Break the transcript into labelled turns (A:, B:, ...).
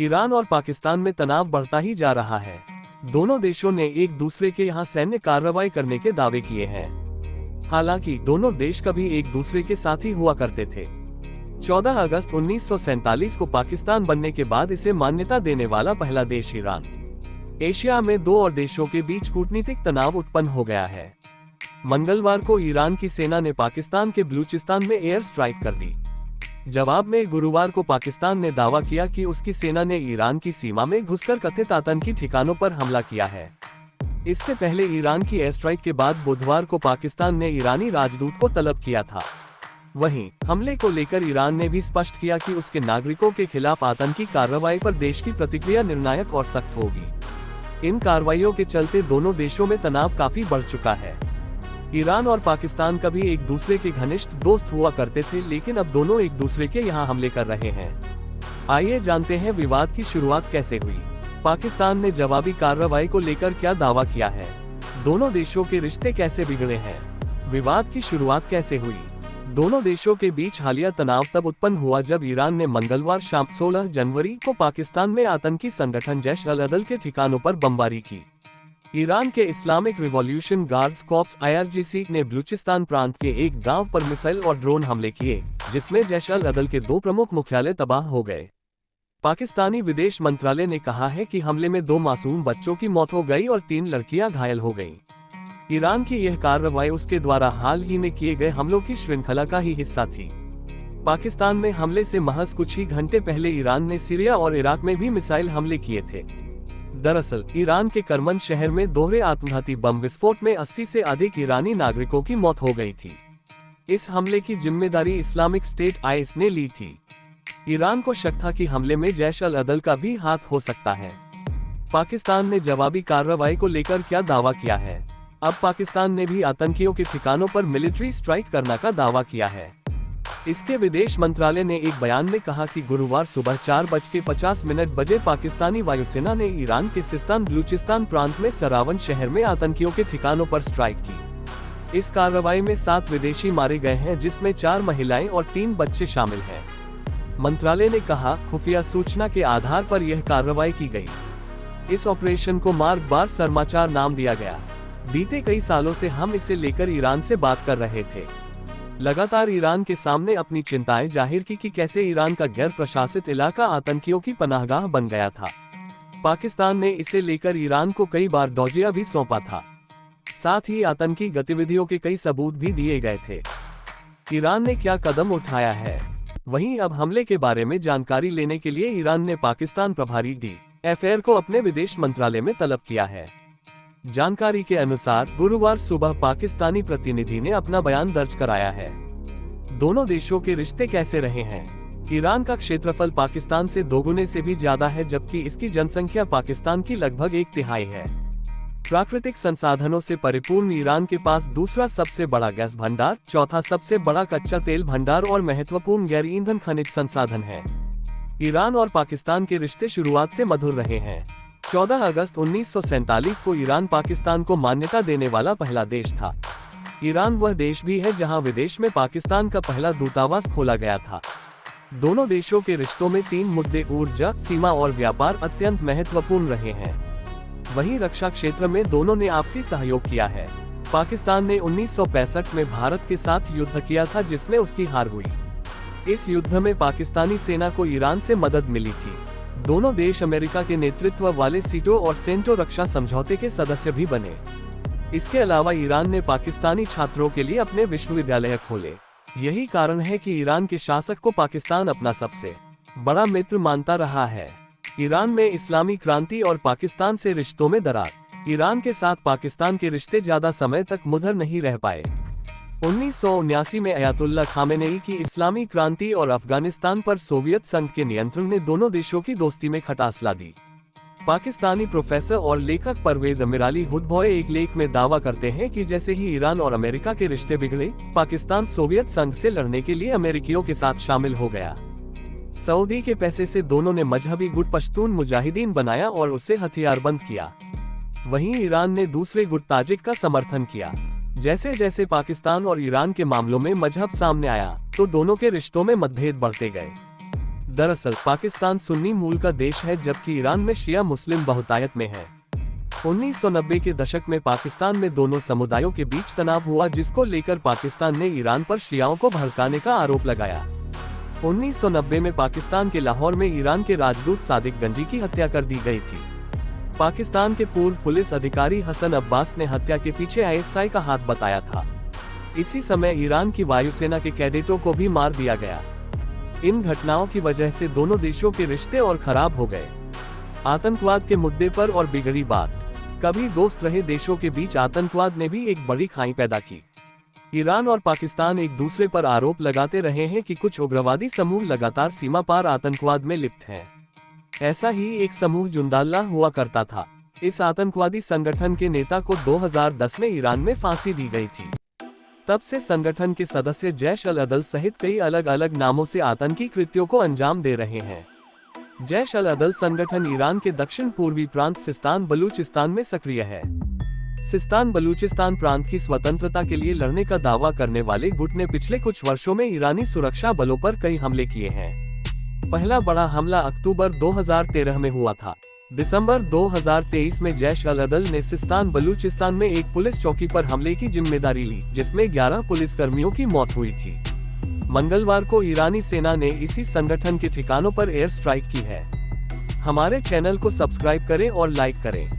A: Iran और पाकिस्तान में तनाव बढ़ता ही जा रहा है। दोनों देशों ने एक दूसरे के यहाँ सैन्य कार्रवाई करने के दावे किए हैं। हालांकि दोनों देश कभी एक दूसरे के साथी हुआ करते थे। 14 अगस्त 1947 को पाकिस्तान बनने के बाद इसे मान्यता देने वाला पहला देश ईरान। एशिया में दो और देशों के बीच कूटनीतिक तनाव उत्पन्न हो गया है। मंगलवार को ईरान की सेना ने पाकिस्तान के बलूचिस्तान में एयर स्ट्राइक कर दी। जवाब में गुरुवार को पाकिस्तान ने दावा किया कि उसकी सेना ने ईरान की सीमा में घुसकर कथित आतंकी ठिकानों पर हमला किया है। इससे पहले ईरान की एयर स्ट्राइक के बाद बुधवार को पाकिस्तान ने ईरानी राजदूत को तलब किया था। वहीं हमले को लेकर ईरान ने भी स्पष्ट किया कि उसके नागरिकों के खिलाफ आतंकी कार्रवाई पर देश की प्रतिक्रिया निर्णायक और सख्त होगी। इन कार्रवाइयों के चलते दोनों देशों में तनाव काफी बढ़ चुका है। ईरान और पाकिस्तान कभी एक दूसरे के घनिष्ठ दोस्त हुआ करते थे, लेकिन अब दोनों एक दूसरे के यहाँ हमले कर रहे हैं। आइए जानते हैं विवाद की शुरुआत कैसे हुई। पाकिस्तान ने जवाबी कार्रवाई को लेकर क्या दावा किया है। दोनों देशों के रिश्ते कैसे बिगड़े हैं। विवाद की शुरुआत कैसे हुई। दोनों देशों के बीच हालिया तनाव तब उत्पन्न हुआ जब ईरान ने मंगलवार शाम 16 जनवरी को पाकिस्तान में आतंकी संगठन जैश अल अदल के ठिकानों पर बमबारी की। ईरान के Islamic revolution guards corps IRGC ने बलूचिस्तान प्रांत के एक गांव पर मिसाइल और ड्रोन हमले किए, जिसमें जैश अल अदल के दो प्रमुख मुख्यालय तबाह हो गए। पाकिस्तानी विदेश मंत्रालय ने कहा है कि हमले में 2 मासूम बच्चों की मौत हो गई और 3 लड़कियां घायल हो गईं। ईरान की यह कार्रवाई उसके द्वारा हाल ही में किए गए हमलों की श्रृंखला का ही हिस्सा थी। पाकिस्तान में हमले से महज कुछ ही घंटे पहले ईरान ने सीरिया और इराक में भी मिसाइल हमले किए थे। दरअसल ईरान के करमन शहर में दोहरे आत्मघाती बम विस्फोट में 80 से अधिक ईरानी नागरिकों की मौत हो गई थी। इस हमले की जिम्मेदारी इस्लामिक स्टेट IS ने ली थी। ईरान को शक था कि हमले में जैश अल अदल का भी हाथ हो सकता है। पाकिस्तान ने जवाबी कार्रवाई को लेकर क्या दावा किया है। अब पाकिस्तान ने भी आतंकियों के ठिकानों पर मिलिट्री स्ट्राइक करने का दावा किया है। इसके विदेश मंत्रालय ने एक बयान में कहा कि गुरुवार सुबह 4:50 बजे पाकिस्तानी वायुसेना ने ईरान के सिस्तान बलूचिस्तान प्रांत में सरावन शहर में आतंकियों के ठिकानों पर स्ट्राइक की। इस कार्रवाई में 7 विदेशी मारे गए हैं, जिसमें 4 महिलाएं और 3 बच्चे शामिल हैं। मंत्रालय ने कहा, खुफिया सूचना के आधार पर यह कार्रवाई की गई। इस ऑपरेशन को मार्गबार समाचार नाम दिया गया। बीते कई सालों से हम इसे लेकर ईरान से बात कर रहे थे। लगातार ईरान के सामने अपनी चिंताएं जाहिर की कि कैसे ईरान का गैर प्रशासित इलाका आतंकियों की पनाहगाह बन गया था। पाकिस्तान ने इसे लेकर ईरान को कई बार डोजिया भी सौंपा था। साथ ही आतंकी गतिविधियों के कई सबूत भी दिए गए थे। ईरान ने क्या कदम उठाया है। वहीं अब हमले के बारे में जानकारी लेने के लिए ईरान ने पाकिस्तान प्रभारी DFR को अपने विदेश मंत्रालय में तलब किया है। जानकारी के अनुसार गुरुवार सुबह पाकिस्तानी प्रतिनिधि ने अपना बयान दर्ज कराया है। दोनों देशों के रिश्ते कैसे रहे हैं। ईरान का क्षेत्रफल पाकिस्तान से 2 गुने से भी ज्यादा है, जबकि इसकी जनसंख्या पाकिस्तान की लगभग 1/3 है। प्राकृतिक संसाधनों से परिपूर्ण ईरान के पास दूसरा सबसे बड़ा गैस भंडार, चौथा सबसे बड़ा कच्चा तेल भंडार और महत्वपूर्ण गैर ईंधन खनिज संसाधन है। ईरान और पाकिस्तान के रिश्ते शुरुआत से मधुर रहे हैं। 14 अगस्त 1947 को ईरान पाकिस्तान को मान्यता देने वाला पहला देश था। ईरान वह देश भी है जहां विदेश में पाकिस्तान का पहला दूतावास खोला गया था। दोनों देशों के रिश्तों में 3 मुद्दे ऊर्जा, सीमा और व्यापार अत्यंत महत्वपूर्ण रहे हैं। वहीं रक्षा क्षेत्र में दोनों ने आपसी सहयोग किया है। पाकिस्तान ने 1965 में भारत के साथ युद्ध किया था, जिसमें उसकी हार हुई। इस युद्ध में पाकिस्तानी सेना को ईरान से मदद मिली थी। दोनों देश अमेरिका के नेतृत्व वाले सीटो और सेंटो रक्षा समझौते के सदस्य भी बने। इसके अलावा ईरान ने पाकिस्तानी छात्रों के लिए अपने विश्वविद्यालय खोले। यही कारण है कि ईरान के शासक को पाकिस्तान अपना सबसे बड़ा मित्र मानता रहा है। ईरान में इस्लामी क्रांति और पाकिस्तान से रिश्तों में दरार। ईरान के साथ पाकिस्तान के रिश्ते ज्यादा समय तक मुधर नहीं रह पाए। 1979 में अयातुल्ला खामेनेई की इस्लामी क्रांति और अफगानिस्तान पर सोवियत संघ के नियंत्रण ने दोनों देशों की दोस्ती में खटास ला दी। पाकिस्तानी प्रोफेसर और लेखक परवेज अमीराली हुदभॉय एक लेख में दावा करते हैं कि जैसे ही ईरान और अमेरिका के रिश्ते बिगड़े, पाकिस्तान सोवियत संघ से लड़ने के लिए अमेरिकियों के साथ शामिल हो गया। सऊदी के पैसे से दोनों ने मजहबी गुट पश्तून मुजाहिदीन बनाया और उसे हथियारबंद किया। वहीं ईरान ने दूसरे गुट ताजिक का समर्थन किया। जैसे जैसे पाकिस्तान और ईरान के मामलों में मजहब सामने आया, तो दोनों के रिश्तों में मतभेद बढ़ते गए। दरअसल पाकिस्तान सुन्नी मूल का देश है, जबकि ईरान में शिया मुस्लिम बहुतायत में है। 1990 के दशक में पाकिस्तान में दोनों समुदायों के बीच तनाव हुआ, जिसको लेकर पाकिस्तान ने ईरान पर शियाओं को भड़काने का आरोप लगाया। 1990 में पाकिस्तान के लाहौर में ईरान के राजदूत सादिक गंजी की हत्या कर दी गई थी। पाकिस्तान के पूर्व पुलिस अधिकारी हसन अब्बास ने हत्या के पीछे ISI का हाथ बताया था। इसी समय ईरान की वायुसेना के कैडेटों को भी मार दिया गया। इन घटनाओं की वजह से दोनों देशों के रिश्ते और खराब हो गए। आतंकवाद के मुद्दे पर और बिगड़ी बात। कभी दोस्त रहे देशों के बीच आतंकवाद ने भी एक बड़ी खाई पैदा की। ईरान और पाकिस्तान एक दूसरे पर आरोप लगाते रहे हैं कि कुछ उग्रवादी समूह लगातार सीमा पार आतंकवाद में लिप्त हैं। ऐसा ही एक समूह जुंदाल्लाह हुआ करता था। इस आतंकवादी संगठन के नेता को 2010 में ईरान में फांसी दी गई थी। तब से संगठन के सदस्य जैश अल अदल सहित कई अलग अलग नामों से आतंकी कृत्यों को अंजाम दे रहे हैं। जैश अल अदल संगठन ईरान के दक्षिण पूर्वी प्रांत सिस्तान बलूचिस्तान में सक्रिय है। सिस्तान बलूचिस्तान प्रांत की स्वतंत्रता के लिए लड़ने का दावा करने वाले गुट ने पिछले कुछ वर्षों में ईरानी सुरक्षा बलों पर कई हमले किए हैं। पहला बड़ा हमला अक्टूबर 2013 में हुआ था। दिसंबर 2023 में जैश अल अदल ने सिस्तान बलूचिस्तान में एक पुलिस चौकी पर हमले की जिम्मेदारी ली, जिसमें 11 पुलिसकर्मियों की मौत हुई थी। मंगलवार को ईरानी सेना ने इसी संगठन के ठिकानों पर एयर स्ट्राइक की है। हमारे चैनल को सब्सक्राइब करें और लाइक करें।